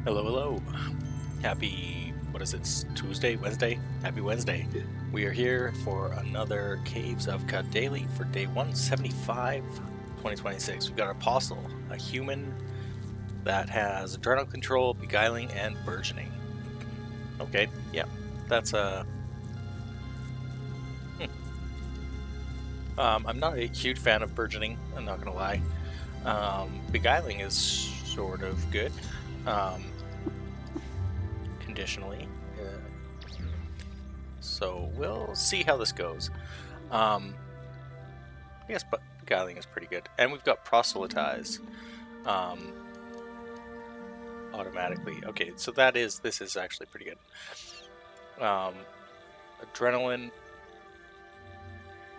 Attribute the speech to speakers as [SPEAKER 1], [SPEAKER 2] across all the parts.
[SPEAKER 1] Hello, hello. Happy, what is it, Tuesday, Wednesday? Happy Wednesday. We are here for another Caves of Qud Daily for day 175, 2026. We've got an apostle, a human that has Adrenal Control, Beguiling, and Burgeoning. Okay, yeah, that's a... I'm not a huge fan of Burgeoning, I'm not gonna lie. Beguiling is sort of good. Conditionally. So we'll see how this goes. I guess Beguiling is pretty good. And we've got Proselytize automatically. Okay, so this is actually pretty good. Adrenaline,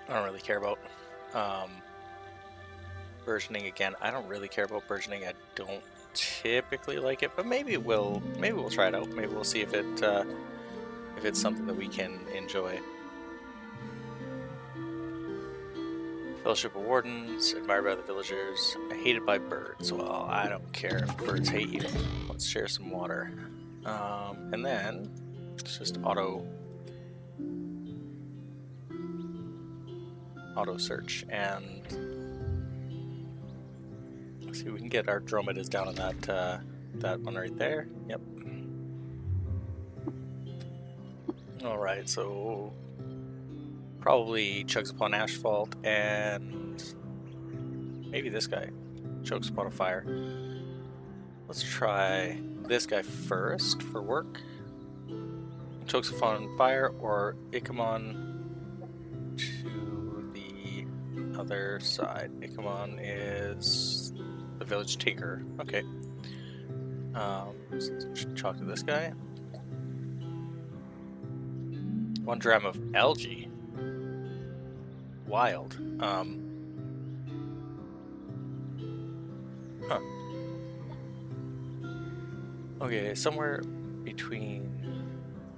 [SPEAKER 1] I don't really care about. Burgeoning again, I don't really care about Burgeoning. I don't typically like it, but maybe we'll try it out. Maybe we'll see if it's something that we can enjoy. Fellowship of Wardens, admired by the villagers, hated by birds. Well, I don't care if birds hate you. Let's share some water. And then it's just auto search, and let's see, we can get our Dromedas down on that one right there. Yep. Alright, so probably chugs upon asphalt, and maybe this guy chokes upon a fire. Let's try this guy first for work. Chokes upon fire, or Ikamon to the other side. Ikamon is the village taker. Okay. Let's chalk to this guy. 1 dram of algae. Wild. Huh. Okay, somewhere between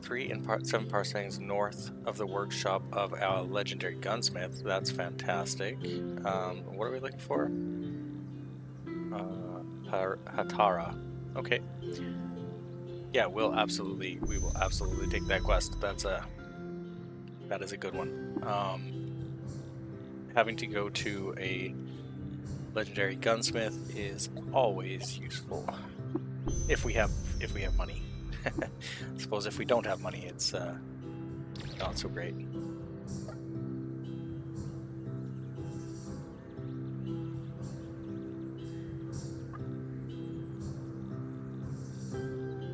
[SPEAKER 1] 3 and 7 parsecs north of the workshop of our legendary gunsmith. That's fantastic. What are we looking for? Hatara. Okay. Yeah, we will absolutely take that quest. That is a good one. Having to go to a legendary gunsmith is always useful if we have money. I suppose if we don't have money, it's not so great.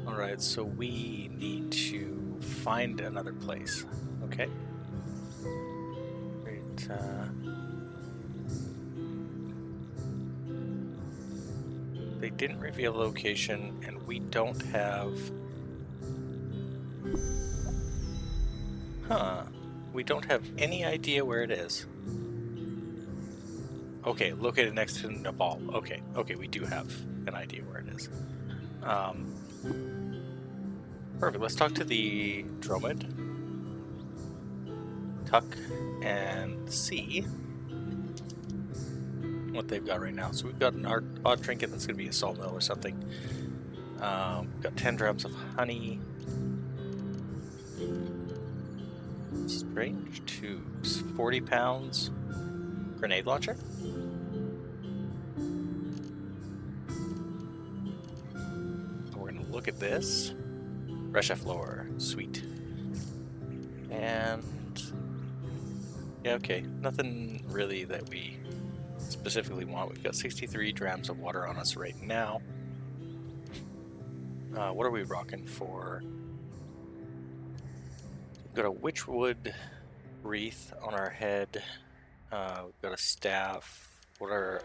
[SPEAKER 1] Alright, so we need to find another place. Okay. Great. They didn't reveal location, and we don't have... We don't have any idea where it is. Okay, located next to Nepal. Okay, we do have an idea where it is. Perfect, let's talk to the Dromid. Tuck and see what they've got right now. So we've got an odd trinket that's going to be a sawmill or something. We've got 10 drams of honey. Strange tubes. 40 pounds. Grenade launcher. We're going to look at this. Floor. Sweet. And... yeah, okay. Nothing really that we specifically want. We've got 63 drams of water on us right now. What are we rocking for? We've got a witchwood wreath on our head. We've got a staff. What are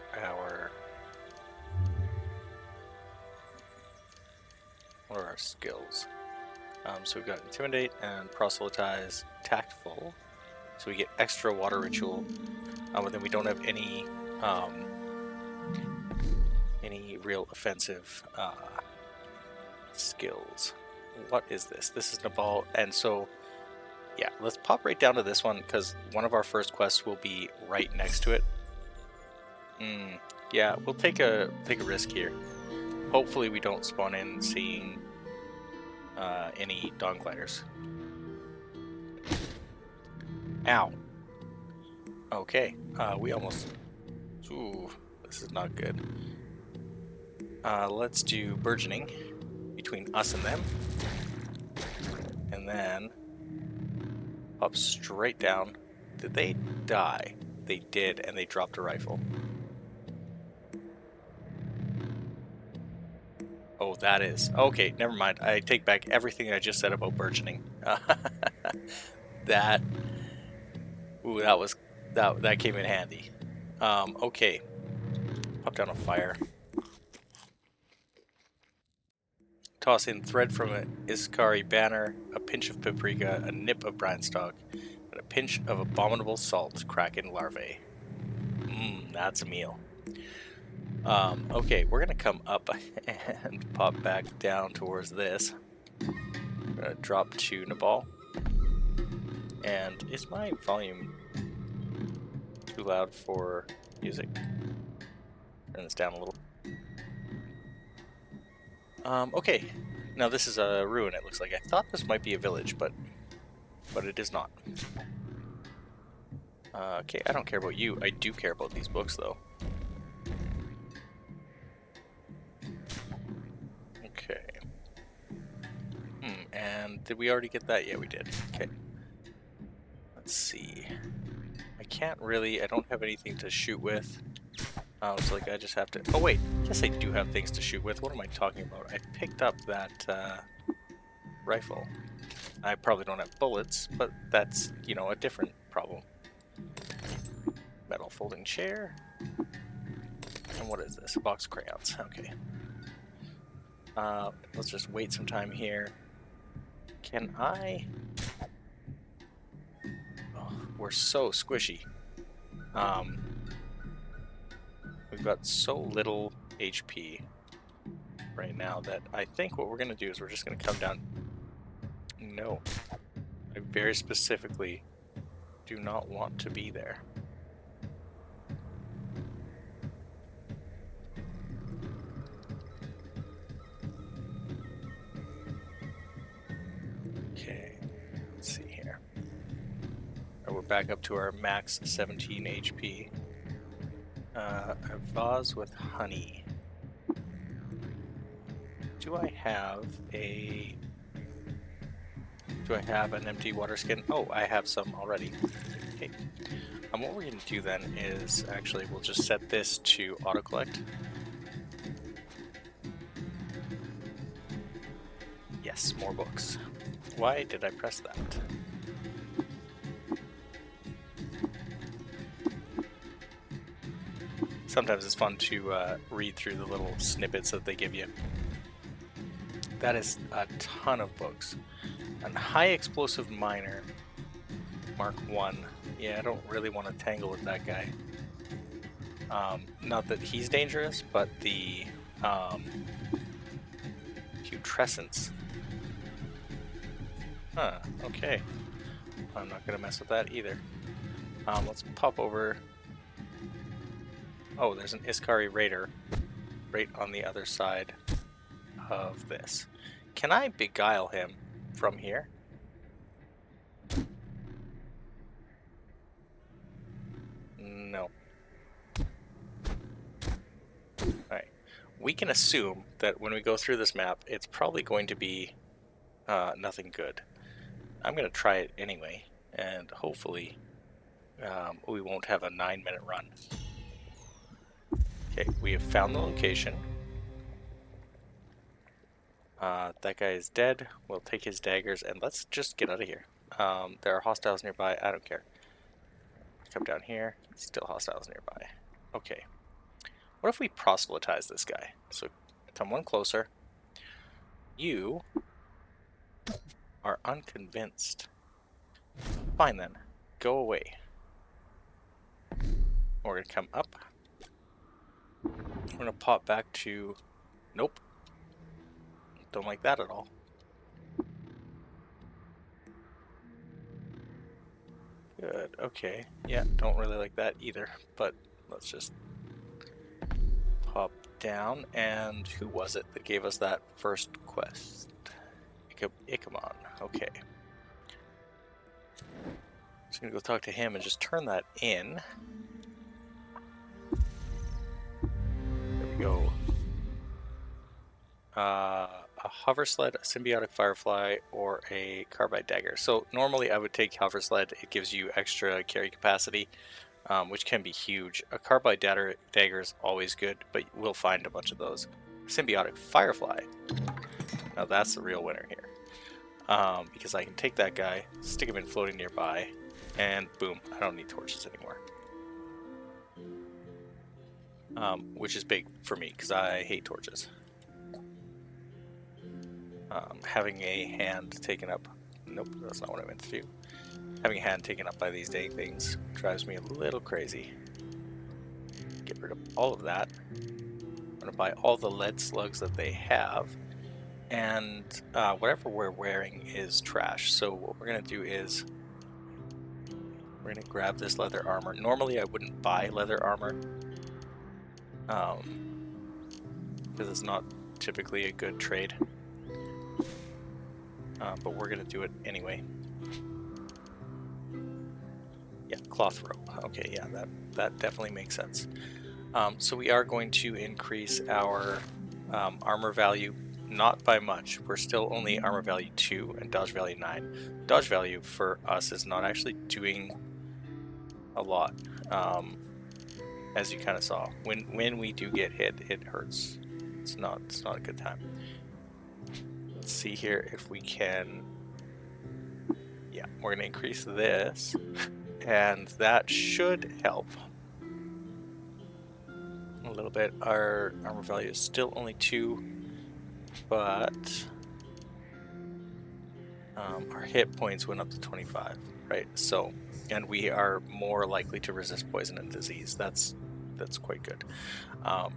[SPEAKER 1] our skills? So we've got Intimidate and Proselytize, Tactful. So we get extra water ritual, but then we don't have any real offensive skills. What is this? This is Nepal, and so yeah, let's pop right down to this one because one of our first quests will be right next to it. Yeah, we'll take a risk here. Hopefully we don't spawn in seeing any dawn gliders. Ow. Okay, we almost... Ooh, this is not good. Let's do Burgeoning between us and them. And then up straight down. Did they die? They did, and they dropped a rifle. Oh, that is... Okay, never mind. I take back everything I just said about Burgeoning. That... Ooh, that was... That came in handy. Okay. Pop down a fire. Toss in thread from an Iskari banner, a pinch of paprika, a nip of brine stock, and a pinch of abominable salt kraken larvae. That's a meal. Okay, we're gonna come up and pop back down towards this. I'm gonna drop to Nabal. And is my volume too loud for music? Turn this down a little. Okay. Now this is a ruin, it looks like. I thought this might be a village, but it is not. Okay, I don't care about you. I do care about these books, though. Okay. And did we already get that? Yeah, we did. Okay. Let's see. I can't really... I don't have anything to shoot with. So, like, I just have to... Oh, wait. Yes, I do have things to shoot with. What am I talking about? I picked up that, rifle. I probably don't have bullets, but that's, you know, a different problem. Metal folding chair. And what is this? A box of crayons. Okay. Let's just wait some time here. Can I... Oh, we're so squishy. We've got so little HP right now that I think what we're going to do is we're just going to come down... No. I very specifically do not want to be there. Okay, let's see here. We're back up to our max 17 HP. A vase with honey. Do I have an empty water skin? Oh, I have some already. Okay. What we're going to do then is actually we'll just set this to autocollect. Yes, more books. Why did I press that? Sometimes it's fun to read through the little snippets that they give you. That is a ton of books. A high explosive miner, Mark 1. Yeah, I don't really want to tangle with that guy. Not that he's dangerous, but the putrescence. Huh, okay. I'm not going to mess with that either. Let's pop over. Oh, there's an Iskari raider right on the other side of this. Can I beguile him from here? No. Alright. We can assume that when we go through this map, it's probably going to be nothing good. I'm going to try it anyway, and hopefully we won't have a 9-minute run. Okay, we have found the location. That guy is dead. We'll take his daggers and let's just get out of here. There are hostiles nearby. I don't care. Come down here. Still hostiles nearby. Okay. What if we proselytize this guy? So come one closer. You are unconvinced. Fine then. Go away. We're going to come up. We're going to pop back to... Nope. Don't like that at all. Good, okay. Yeah, don't really like that either, but let's just pop down, and who was it that gave us that first quest? Icamon. Okay. Just gonna go talk to him and just turn that in. There we go. A hover sled, a symbiotic firefly, or a carbide dagger. So normally I would take hover sled. It gives you extra carry capacity, which can be huge. A carbide dagger is always good, but we'll find a bunch of those. Symbiotic firefly. Now that's the real winner here. Because I can take that guy, stick him in floating nearby, and boom, I don't need torches anymore. Which is big for me, because I hate torches. Having a hand taken up... Nope, that's not what I meant to do. Having a hand taken up by these dang things drives me a little crazy. Get rid of all of that. I'm going to buy all the lead slugs that they have. And whatever we're wearing is trash. So what we're going to do is... we're going to grab this leather armor. Normally I wouldn't buy leather armor. Because it's not typically a good trade. But we're going to do it anyway. Yeah, cloth robe. Okay, yeah, that definitely makes sense. So we are going to increase our armor value, not by much. We're still only armor value 2 and dodge value 9. Dodge value for us is not actually doing a lot. As you kind of saw, when we do get hit, it hurts. It's not a good time. Let's see here if we can. Yeah, we're gonna increase this, and that should help a little bit. Our armor value is still only 2, but our hit points went up to 25, right? So, and we are more likely to resist poison and disease. That's quite good.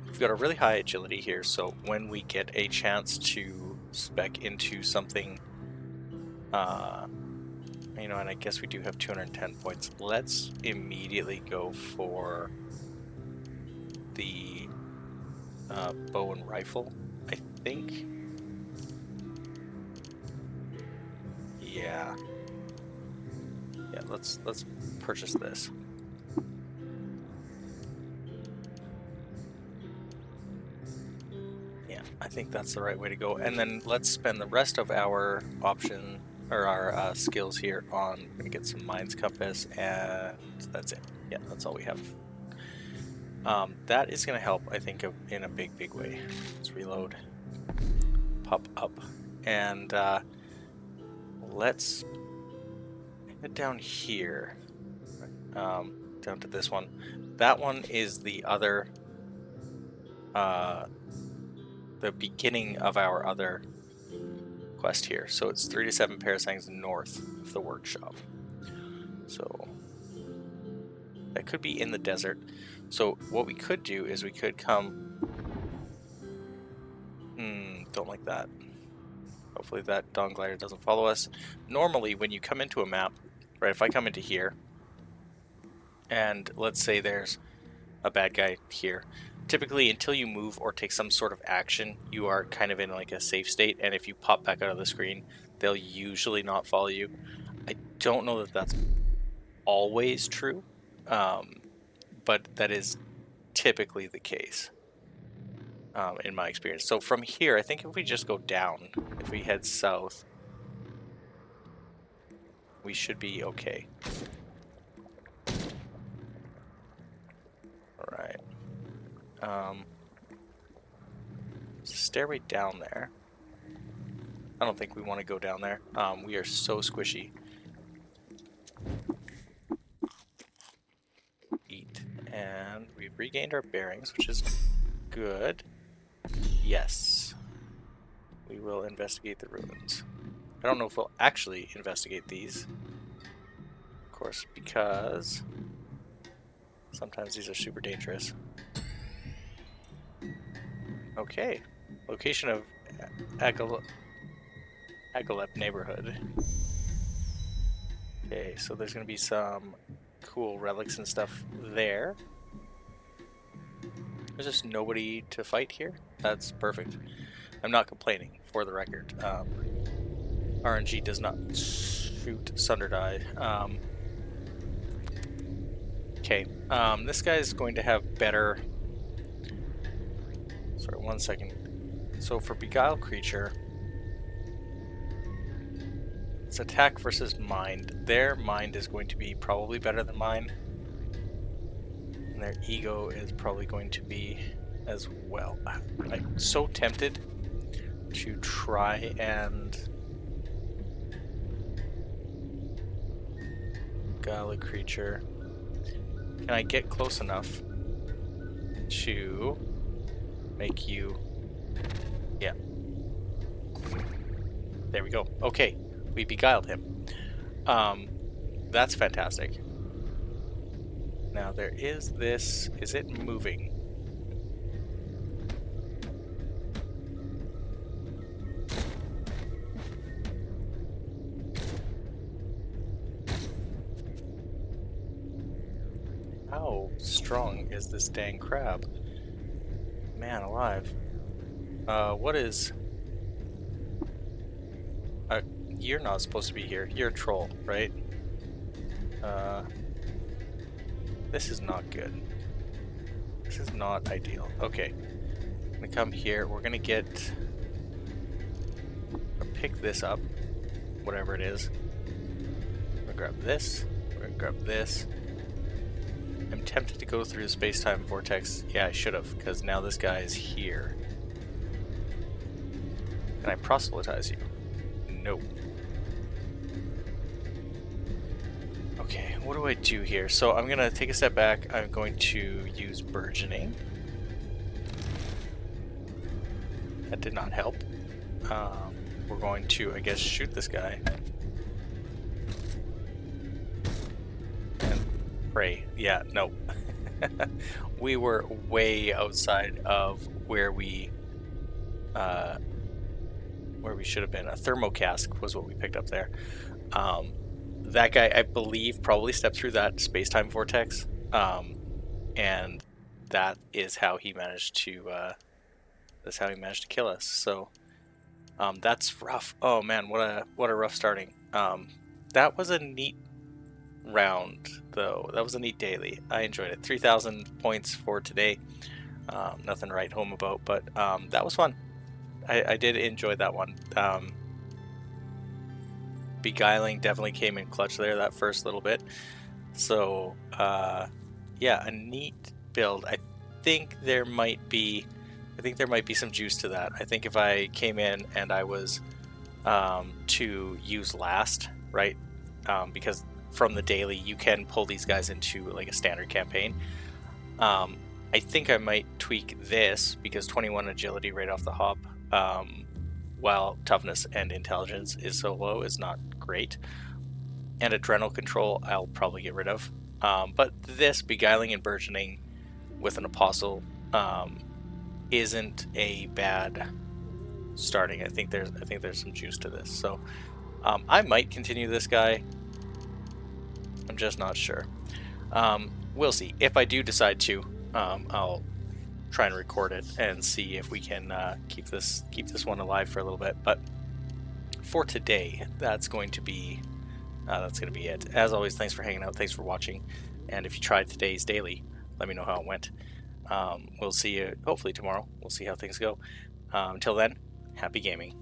[SPEAKER 1] We've got a really high agility here, so when we get a chance to spec into something, you know, and I guess we do have 210 points. Let's immediately go for the bow and rifle, I think. Yeah, let's purchase this. Yeah, I think that's the right way to go. And then let's spend the rest of our option or our skills here on. We're gonna get some Mind's Compass, and that's it. Yeah, that's all we have. That is gonna help, I think, in a big way. Let's reload, pop up, and let's head down here, down to this one. That one is the other, the beginning of our other quest here. So it's 3 to 7 parasangs north of the workshop. So that could be in the desert. So what we could do is we could come... don't like that. Hopefully that Dawn Glider doesn't follow us. Normally when you come into a map, right, if I come into here, and let's say there's a bad guy here, typically until you move or take some sort of action, you are kind of in like a safe state, and if you pop back out of the screen, they'll usually not follow you. I don't know that that's always true, but that is typically the case in my experience. So from here, I think if we just go down, if we head south, we should be okay. Alright. There's a stairway down there. I don't think we want to go down there. We are so squishy. Eat. And we've regained our bearings, which is good. Yes. We will investigate the ruins. I don't know if we'll actually investigate these. Of course, because sometimes these are super dangerous. Okay. Location of Agalep neighborhood. Okay, so there's going to be some cool relics and stuff there. There's just nobody to fight here. That's perfect. I'm not complaining, for the record. RNG does not shoot Sunder Die. Okay, this guy is going to have better... Sorry, 1 second. So for Beguile Creature, it's attack versus mind. Their mind is going to be probably better than mine. And their ego is probably going to be as well. I'm so tempted to try and... Beguile Creature. Can I get close enough to make you... Yeah. There we go. Okay, we beguiled him. That's fantastic. Now there is this... Is it moving? How strong is this dang crab? Man alive. What is... you're not supposed to be here. You're a troll, right? This is not good. This is not ideal. Okay. I'm gonna come here. We're gonna get... pick this up. Whatever it is. We're gonna grab this. We're gonna grab this. I'm tempted to go through the space-time vortex. Yeah, I should have, because now this guy is here. Can I proselytize you? No. Okay, what do I do here? So I'm going to take a step back. I'm going to use Burgeoning. That did not help. We're going to, I guess, shoot this guy. Pray. Yeah, no. We were way outside of where we should have been. A thermocask was what we picked up there. That guy, I believe, probably stepped through that space-time vortex, and that is how he managed to kill us. So that's rough. Oh man, what a rough starting. That was a neat round, though. That was a neat daily. I enjoyed it. 3,000 points for today. Nothing to write home about, but that was fun. I did enjoy that one. Beguiling definitely came in clutch there that first little bit. So yeah, a neat build. I think there might be some juice to that. I think if I came in and I was to use last, right? Because from the daily you can pull these guys into like a standard campaign. I think I might tweak this because 21 agility right off the hop, while toughness and intelligence is so low, is not great. And Adrenal Control I'll probably get rid of. But this Beguiling and Burgeoning with an Apostle isn't a bad starting. I think there's some juice to this. So I might continue this guy. I'm just not sure. We'll see. If I do decide to, I'll try and record it and see if we can keep this one alive for a little bit. But for today, that's going to be it. As always, thanks for hanging out. Thanks for watching. And if you tried today's daily, let me know how it went. We'll see you hopefully tomorrow. We'll see how things go. Until then, happy gaming.